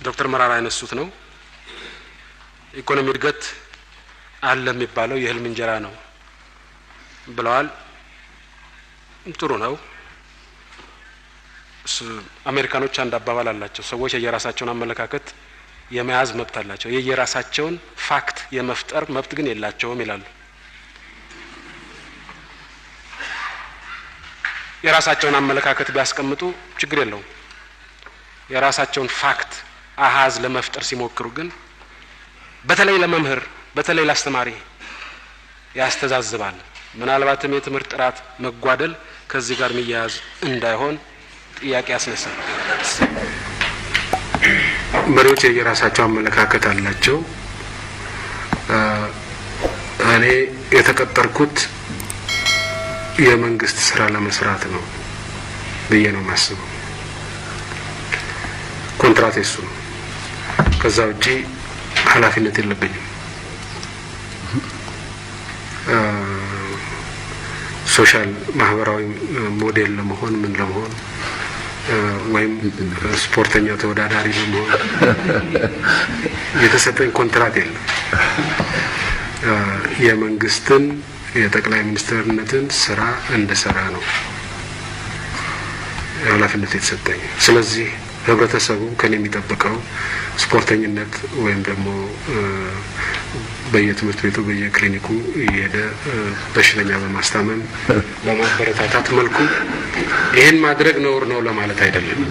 ዶክተር መራራ ያነሱት ነው። ኢኮኖሚ እድገት አለ የሚባለው የህልም እንጀራ ነው ብለዋል። ጥሩ ነው። አሜሪካኖች አንድ አባባል አላቸው። ሰዎች የየራሳቸውን አመለካከት የመያዝ መብት አላቸው፣ የየራሳቸውን ፋክት የመፍጠር መብት ግን የላቸውም ይላሉ። የራሳቸውን አመለካከት ቢያስቀምጡ ችግር የለውም። የራሳቸውን ፋክት አሃዝ ለመፍጠር ሲሞክሩ ግን በተለይ ለመምህር በተለይ ለአስተማሪ ያስተዛዝባል። ምናልባትም የትምህርት ጥራት መጓደል ከዚህ ጋር የሚያያዝ እንዳይሆን ጥያቄ ያስነሳል። መሪዎች የራሳቸው አመለካከት አላቸው። እኔ የተቀጠርኩት የመንግስት ስራ ለመስራት ነው ብዬ ነው የማስበው። ኮንትራት እሱ ነው። ከዛ ውጪ ኃላፊነት የለብኝም። ሶሻል ማህበራዊ ሞዴል ለመሆን ምን ለመሆን ወይም ስፖርተኛ ተወዳዳሪ ለመሆን የተሰጠኝ ኮንትራት የለም። የመንግስትን የጠቅላይ ሚኒስትርነትን ስራ እንደሰራ ነው ኃላፊነት የተሰጠኝ። ስለዚህ ህብረተሰቡ ከኔ የሚጠብቀው ስፖርተኝነት ወይም ደግሞ በየትምህርት ቤቱ በየክሊኒኩ እየሄደ በሽተኛ በማስታመም በማበረታታት መልኩ ይሄን ማድረግ ነውር ነው ለማለት አይደለም።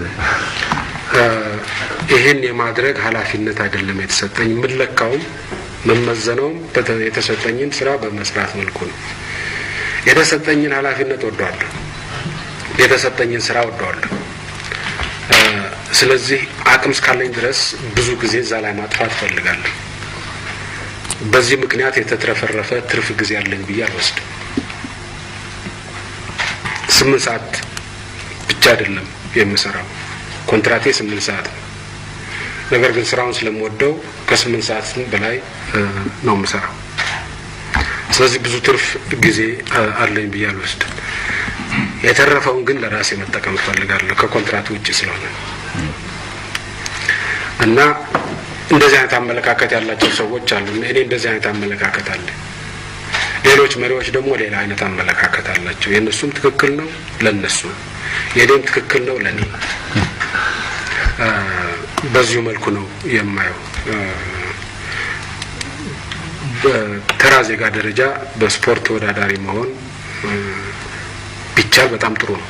ይሄን የማድረግ ኃላፊነት አይደለም የተሰጠኝ። ምለካውም መመዘነውም የተሰጠኝን ስራ በመስራት መልኩ ነው። የተሰጠኝን ኃላፊነት ወደዋለሁ፣ የተሰጠኝን ስራ ወደዋለሁ። ስለዚህ አቅም እስካለኝ ድረስ ብዙ ጊዜ እዛ ላይ ማጥፋት ፈልጋለሁ። በዚህ ምክንያት የተትረፈረፈ ትርፍ ጊዜ አለኝ ብዬ አልወስድም። 8 ሰዓት ብቻ አይደለም የምሰራው፣ ኮንትራቴ 8 ሰዓት ነው። ነገር ግን ስራውን ስለምወደው ከ8 ሰዓት በላይ ነው የምሰራው። ስለዚህ ብዙ ትርፍ ጊዜ አለኝ ብዬ አልወስድም። የተረፈውን ግን ለራሴ መጠቀም እፈልጋለሁ ከኮንትራቱ ውጪ ስለሆነ እና እንደዚህ አይነት አመለካከት ያላቸው ሰዎች አሉ። እኔ እንደዚህ አይነት አመለካከት አለ። ሌሎች መሪዎች ደግሞ ሌላ አይነት አመለካከት አላቸው። የእነሱም ትክክል ነው ለነሱ፣ የኔም ትክክል ነው ለኔ። በዚሁ መልኩ ነው የማየው። በተራ ዜጋ ደረጃ በስፖርት ተወዳዳሪ መሆን ቢቻል በጣም ጥሩ ነው።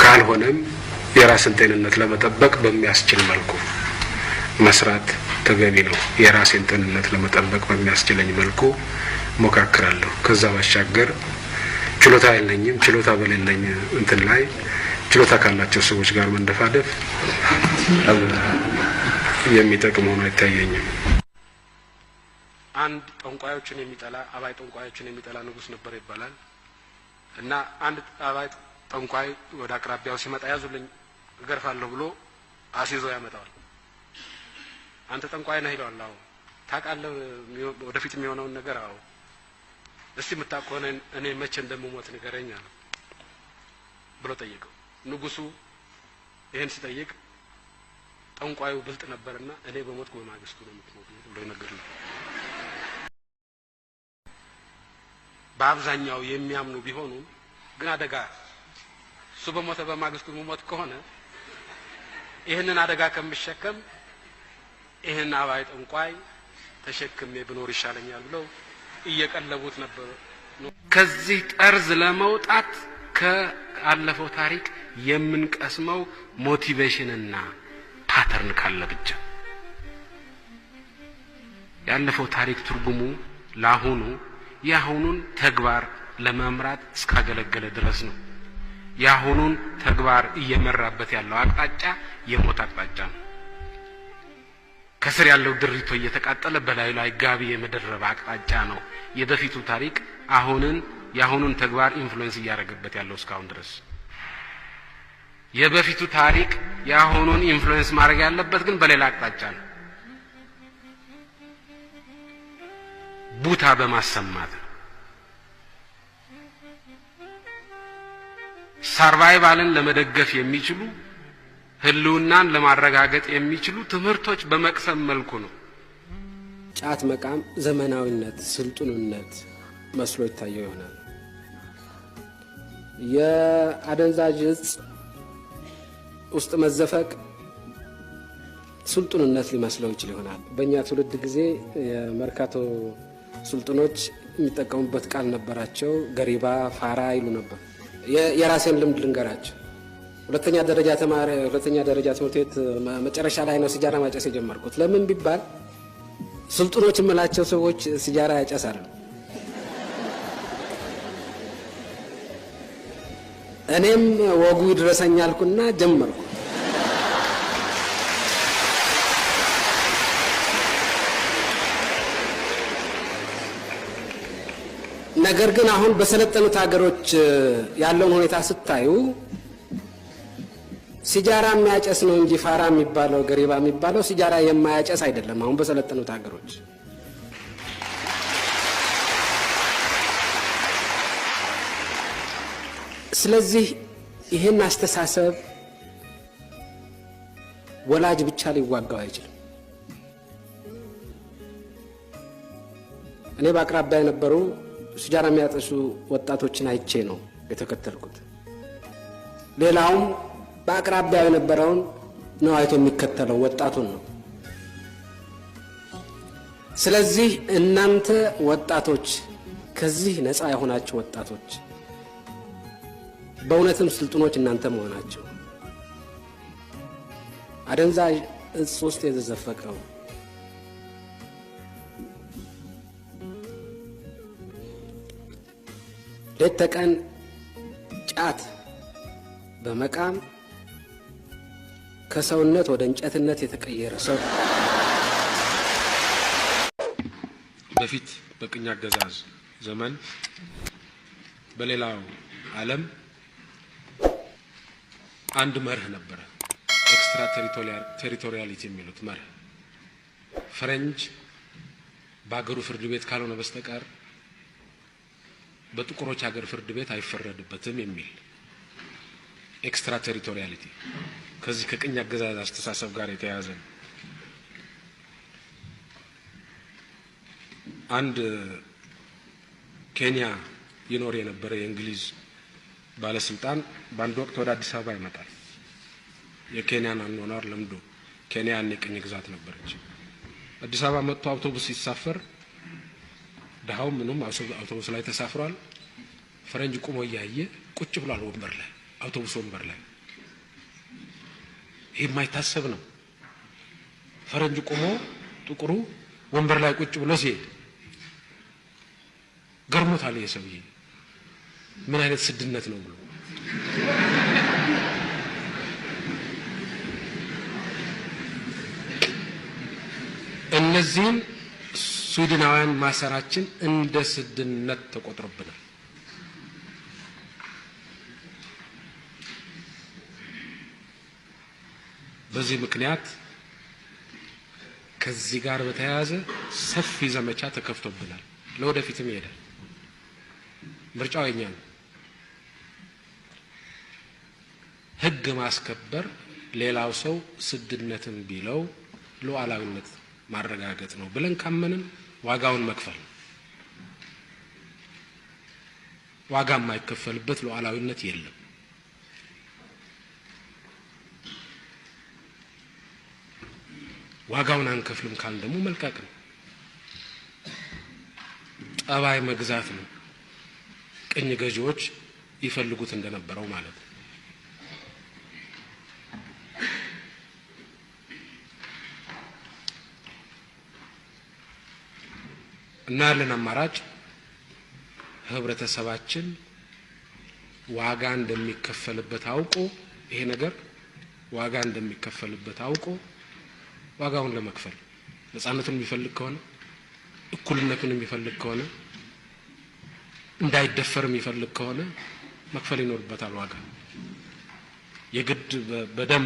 ካልሆነም የራስን ጤንነት ለመጠበቅ በሚያስችል መልኩ መስራት ተገቢ ነው። የራስን ጤንነት ለመጠበቅ በሚያስችለኝ መልኩ ሞካክራለሁ። ከዛ ባሻገር ችሎታ የለኝም። ችሎታ በሌለኝ እንትን ላይ ችሎታ ካላቸው ሰዎች ጋር መንደፋደፍ የሚጠቅም ሆኖ አይታየኝም። አንድ ጠንቋዮችን የሚጠላ አባይ ጠንቋዮችን የሚጠላ ንጉስ ነበር ይባላል እና አንድ አባይ ጠንቋይ ወደ አቅራቢያው ሲመጣ ያዙልኝ እገርፋለሁ ብሎ አሲዞ ያመጣዋል። አንተ ጠንቋይ ነህ ይለዋል። አዎ። ታውቃለህ ወደፊት የሚሆነውን ነገር? አዎ። እስቲ የምታውቅ ከሆነ እኔ መቼ እንደምሞት ንገረኝ አለው ብሎ ጠየቀው። ንጉሱ ይሄን ሲጠይቅ ጠንቋዩ ብልጥ ነበርና እኔ በሞትኩ በማግስቱ ነው የምትሞተው ብሎ ይነገራል። በአብዛኛው የሚያምኑ ቢሆኑ ግን አደጋ እሱ በሞተ በማግስቱ ሞት ከሆነ ይሄንን አደጋ ከመሸከም ይሄን አባይ ጠንቋይ ተሸክሜ ብኖር ይሻለኛል ብለው እየቀለቡት ነበር። ከዚህ ጠርዝ ለመውጣት ከአለፈው ታሪክ የምንቀስመው ሞቲቬሽንና ፓተርን ካለ ብቻ ያለፈው ታሪክ ትርጉሙ ለአሁኑ የአሁኑን ተግባር ለመምራት እስካገለገለ ድረስ ነው። የአሁኑን ተግባር እየመራበት ያለው አቅጣጫ የሞት አቅጣጫ ነው። ከስር ያለው ድሪቶ እየተቃጠለ በላዩ ላይ ጋቢ የመደረብ አቅጣጫ ነው። የበፊቱ ታሪክ የአሁኑን ተግባር ኢንፍሉዌንስ እያደረገበት ያለው እስካሁን ድረስ። የበፊቱ ታሪክ የአሁኑን ኢንፍሉዌንስ ማድረግ ያለበት ግን በሌላ አቅጣጫ ነው። ቡታ በማሰማት ሰርቫይቫልን ለመደገፍ የሚችሉ ህልውናን ለማረጋገጥ የሚችሉ ትምህርቶች በመቅሰም መልኩ ነው። ጫት መቃም ዘመናዊነት፣ ስልጡንነት መስሎ ይታየው ይሆናል። የአደንዛዥ እጽ ውስጥ መዘፈቅ ስልጡንነት ሊመስለው ይችል ይሆናል። በእኛ ትውልድ ጊዜ የመርካቶ ስልጡኖች የሚጠቀሙበት ቃል ነበራቸው። ገሪባ፣ ፋራ ይሉ ነበር። የራሴን ልምድ ልንገራቸው። ሁለተኛ ደረጃ ትምህርት ቤት መጨረሻ ላይ ነው ሲጃራ ማጨስ የጀመርኩት። ለምን ቢባል ስልጡኖች የምላቸው ሰዎች ሲጃራ ያጨሳሉ። እኔም ወጉ ይድረሰኝ አልኩና ጀመርኩ። ነገር ግን አሁን በሰለጠኑት ሀገሮች ያለውን ሁኔታ ስታዩ ሲጃራ የሚያጨስ ነው እንጂ ፋራ የሚባለው ገሪባ የሚባለው ሲጃራ የማያጨስ አይደለም። አሁን በሰለጠኑት ሀገሮች ስለዚህ ይሄን አስተሳሰብ ወላጅ ብቻ ሊዋጋው አይችልም። እኔ በአቅራቢያ የነበሩ ሲጃራ የሚያጨሱ ወጣቶችን አይቼ ነው የተከተልኩት። ሌላውም በአቅራቢያው የነበረውን ነው አይቶ የሚከተለው ወጣቱን ነው። ስለዚህ እናንተ ወጣቶች፣ ከዚህ ነፃ የሆናችሁ ወጣቶች በእውነትም ስልጡኖች እናንተ መሆናችሁ አደንዛዥ እጽ ውስጥ የተዘፈቀው ሌት ተቀን ጫት በመቃም ከሰውነት ወደ እንጨትነት የተቀየረ ሰው በፊት በቅኝ አገዛዝ ዘመን በሌላው ዓለም አንድ መርህ ነበረ። ኤክስትራ ቴሪቶሪያሊቲ የሚሉት መርህ ፈረንጅ በአገሩ ፍርድ ቤት ካልሆነ በስተቀር በጥቁሮች ሀገር ፍርድ ቤት አይፈረድበትም የሚል ኤክስትራ ቴሪቶሪያሊቲ ከዚህ ከቅኝ አገዛዝ አስተሳሰብ ጋር የተያያዘ ነው። አንድ ኬንያ ይኖር የነበረ የእንግሊዝ ባለስልጣን በአንድ ወቅት ወደ አዲስ አበባ ይመጣል። የኬንያን አኗኗር ለምዶ ኬንያ ያኔ ቅኝ ግዛት ነበረች። አዲስ አበባ መጥቶ አውቶቡስ ሲሳፈር ደሃው ምንም አውቶቡስ ላይ ተሳፍሯል። ፈረንጅ ቆሞ እያየ ቁጭ ብሏል ወንበር ላይ፣ አውቶቡስ ወንበር ላይ። ይሄ የማይታሰብ ነው። ፈረንጅ ቆሞ ጥቁሩ ወንበር ላይ ቁጭ ብሎ ሲሄድ ገርሞታል። የሰውዬ ምን አይነት ስድነት ነው ብሎ እነዚህን ስዊድናውያን ማሰራችን እንደ ስድነት ተቆጥሮብናል። በዚህ ምክንያት ከዚህ ጋር በተያያዘ ሰፊ ዘመቻ ተከፍቶብናል። ለወደፊትም ይሄዳል። ምርጫው የኛ ነው። ህግ ማስከበር ሌላው ሰው ስድነትን ቢለው ሉዓላዊነት ማረጋገጥ ነው ብለን ካመንን ዋጋውን መክፈል። ዋጋ የማይከፈልበት ሉዓላዊነት የለም። ዋጋውን አንከፍልም ካል ደግሞ መልቀቅ ነው። ጠባይ መግዛት ነው። ቅኝ ገዢዎች ይፈልጉት እንደነበረው ማለት ነው። እና ያለን አማራጭ ህብረተሰባችን ዋጋ እንደሚከፈልበት አውቆ ይሄ ነገር ዋጋ እንደሚከፈልበት አውቆ ዋጋውን ለመክፈል ነፃነቱን የሚፈልግ ከሆነ እኩልነቱን የሚፈልግ ከሆነ እንዳይደፈር የሚፈልግ ከሆነ መክፈል ይኖርበታል። ዋጋ የግድ በደም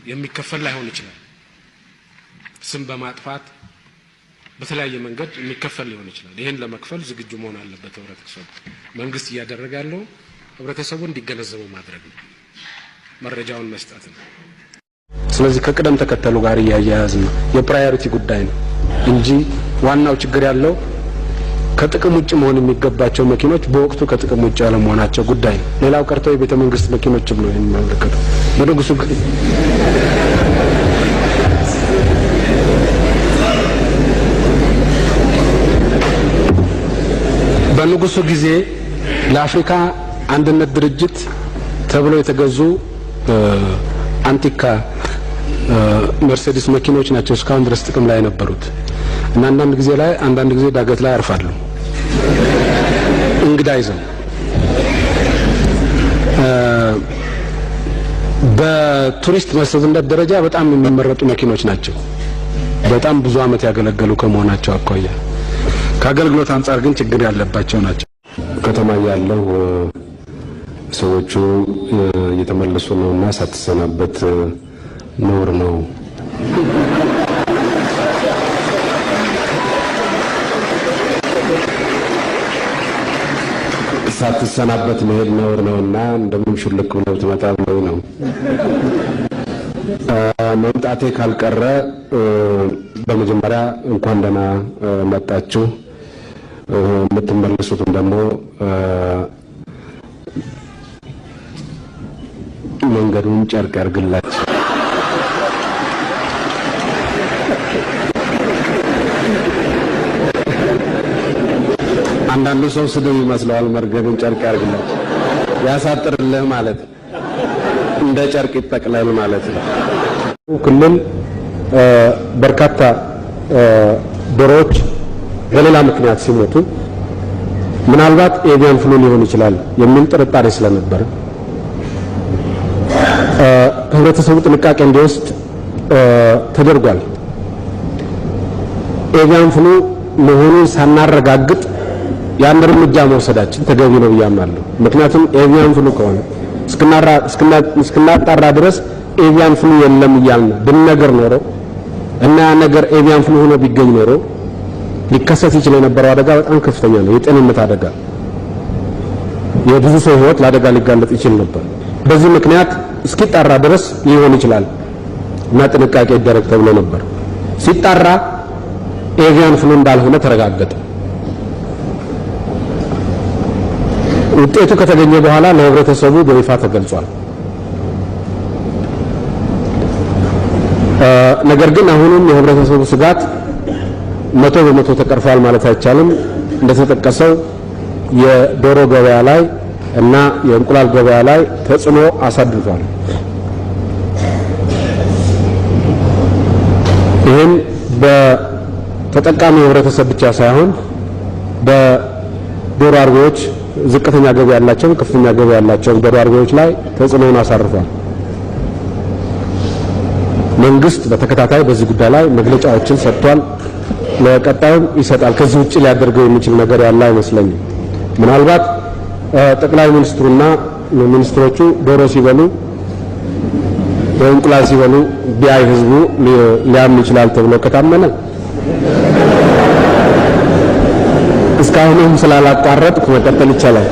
የሚከፈል ላይሆን ይችላል። ስም በማጥፋት በተለያየ መንገድ የሚከፈል ሊሆን ይችላል። ይሄን ለመክፈል ዝግጁ መሆን አለበት ህብረተሰቡ። መንግስት እያደረገ ያለው ህብረተሰቡ እንዲገነዘበው ማድረግ ነው። መረጃውን መስጠት ነው። ስለዚህ ከቅደም ተከተሉ ጋር እያያያዝ ነው የፕራዮሪቲ ጉዳይ ነው እንጂ ዋናው ችግር ያለው ከጥቅም ውጭ መሆን የሚገባቸው መኪኖች በወቅቱ ከጥቅም ውጭ ያለ መሆናቸው ጉዳይ ነው። ሌላው ቀርቶ የቤተ መንግስት መኪኖችም ነው የሚመለከተው። በንጉሱ ጊዜ ለአፍሪካ አንድነት ድርጅት ተብሎ የተገዙ አንቲካ መርሴዲስ መኪኖች ናቸው እስካሁን ድረስ ጥቅም ላይ የነበሩት እና አንዳንድ ጊዜ ዳገት ላይ ያርፋሉ እንግዳ ይዘው። በቱሪስት መስህብነት ደረጃ በጣም የሚመረጡ መኪኖች ናቸው። በጣም ብዙ አመት ያገለገሉ ከመሆናቸው አኳያ ከአገልግሎት አንጻር ግን ችግር ያለባቸው ናቸው። ከተማ ያለው ሰዎቹ እየተመለሱ ነውና ሳትሰናበት ነውር ነው። ሳትሰናበት መሄድ ነውር ነውና እንደምን ሹልክ ብለው ትመጣለህ ነው። መምጣቴ ካልቀረ በመጀመሪያ እንኳን ደህና መጣችሁ። የምትመለሱትም ደግሞ መንገዱን ጨርቅ ያርግላችሁ። አንዳንዱ ሰው ስድብ ይመስለዋል። መንገዱን ጨርቅ ያርግላችሁ ያሳጥርልህ ማለት እንደ ጨርቅ ይጠቅላል ማለት ነው። ክልል በርካታ ዶሮዎች በሌላ ምክንያት ሲሞቱ ምናልባት ኤቪያን ፍሉ ሊሆን ይችላል የሚል ጥርጣሬ ስለነበር ህብረተሰቡ ጥንቃቄ እንዲወስድ ተደርጓል። ኤቪያን ፍሉ መሆኑን ሳናረጋግጥ ያን እርምጃ መውሰዳችን ተገቢ ነው ብያምናለሁ። ምክንያቱም ኤቪያን ፍሉ ከሆነ እስክናጣራ ድረስ ኤቪያን ፍሉ የለም እያልን ብንነገር ኖሮ እና ያ ነገር ኤቪያን ፍሉ ሆኖ ቢገኝ ኖሮ ሊከሰት ይችል የነበረው አደጋ በጣም ከፍተኛ ነው። የጤንነት አደጋ፣ የብዙ ሰው ህይወት ለአደጋ ሊጋለጥ ይችል ነበር። በዚህ ምክንያት እስኪጣራ ድረስ ሊሆን ይችላል እና ጥንቃቄ ይደረግ ተብሎ ነበር። ሲጣራ ኤቪያን ፍሉ እንዳልሆነ ተረጋገጠ። ውጤቱ ከተገኘ በኋላ ለህብረተሰቡ በይፋ ተገልጿል። ነገር ግን አሁንም የህብረተሰቡ ስጋት 100% ተቀርፏል ማለት አይቻልም። እንደተጠቀሰው የዶሮ ገበያ ላይ እና የእንቁላል ገበያ ላይ ተጽዕኖ አሳድሯል። ይህም በተጠቃሚ ህብረተሰብ ብቻ ሳይሆን በዶሮ አርቢዎች ዝቅተኛ ገቢ ያላቸው ከፍተኛ ገቢ ያላቸው ዶሮ አርቢዎች ላይ ተጽዕኖን አሳርፏል። መንግስት በተከታታይ በዚህ ጉዳይ ላይ መግለጫዎችን ሰጥቷል። ለቀጣዩም ይሰጣል። ከዚህ ውጪ ሊያደርገው የሚችል ነገር ያለ አይመስለኝም። ምናልባት ጠቅላይ ሚኒስትሩና ሚኒስትሮቹ ዶሮ ሲበሉ እንቁላል ሲበሉ ቢያይ ህዝቡ ሊያምን ይችላል ተብሎ ከታመነ እስካሁንም ስላላቋረጥኩ መቀጠል ይቻላል።